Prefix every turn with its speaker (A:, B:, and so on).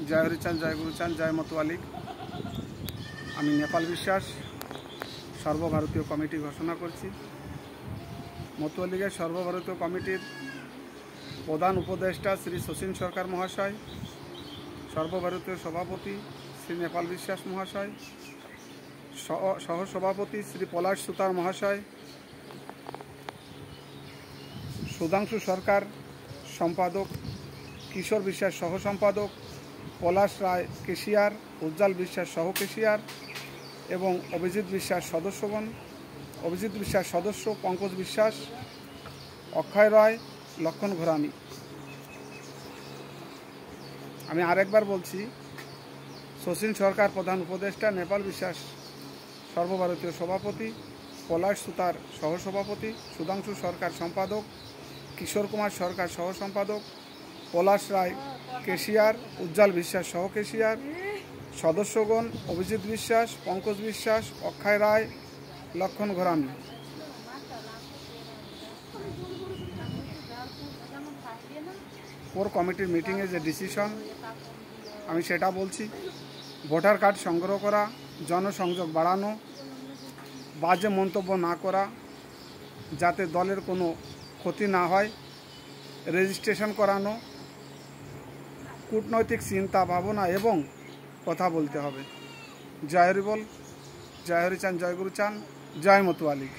A: জয় হরিচাঁদ, জয় গুরুচাঁদ, জয় মতুয়ালিক। আমি নেপাল বিশ্বাস সর্বভারতীয় কমিটি ঘোষণা করছি। মতুয়ালিগের সর্বভারতীয় কমিটির প্রধান উপদেষ্টা শ্রী শচীন সরকার মহাশয়, সর্বভারতীয় সভাপতি শ্রী নেপাল বিশ্বাস মহাশয়, সহসভাপতি শ্রী পলাশ সুতার মহাশয়, সুধাংশু সরকার সম্পাদক, কিশোর বিশ্বাস সহ সম্পাদক, পলাশ রায় কেশিয়ার, উজ্জ্বল বিশ্বাস সহ কেশিয়ার এবং অভিজিৎ বিশ্বাস সদস্যগণ, অভিজিৎ বিশ্বাস সদস্য, পঙ্কজ বিশ্বাস, অক্ষয় রায়, লক্ষণ ঘোরামি। আমি আরেকবার বলছি, শচীন সরকার প্রধান উপদেষ্টা, নেপাল বিশ্বাস সর্বভারতীয় সভাপতি, পলাশ সুতার সহসভাপতি, সুধাংশু সরকার সম্পাদক, কিশোর কুমার সরকার সহ সম্পাদক, পলাশ রায় কেশিয়ার, উজ্জ্বল বিশ্বাস সহ কেশিয়ার, সদস্যগণ অভিজিৎ বিশ্বাস, পঙ্কজ বিশ্বাস, অক্ষয় রায়, লক্ষণ ঘোরামি। কোর কমিটির মিটিংয়ে যে ডিসিশন আমি সেটা বলছি, ভোটার কার্ড সংগ্রহ করা, জনসংযোগ বাড়ানো, বাজে মন্তব্য না করা, যাতে দলের কোনো ক্ষতি না হয়, রেজিস্ট্রেশন করানো, কূটনৈতিক চিন্তা ভাবনা এবং কথা বলতে হবে। জয় হরি বল, জয় হরিচাঁদ, জয় গুরুচাঁদ, জয় মতুয়ালিক।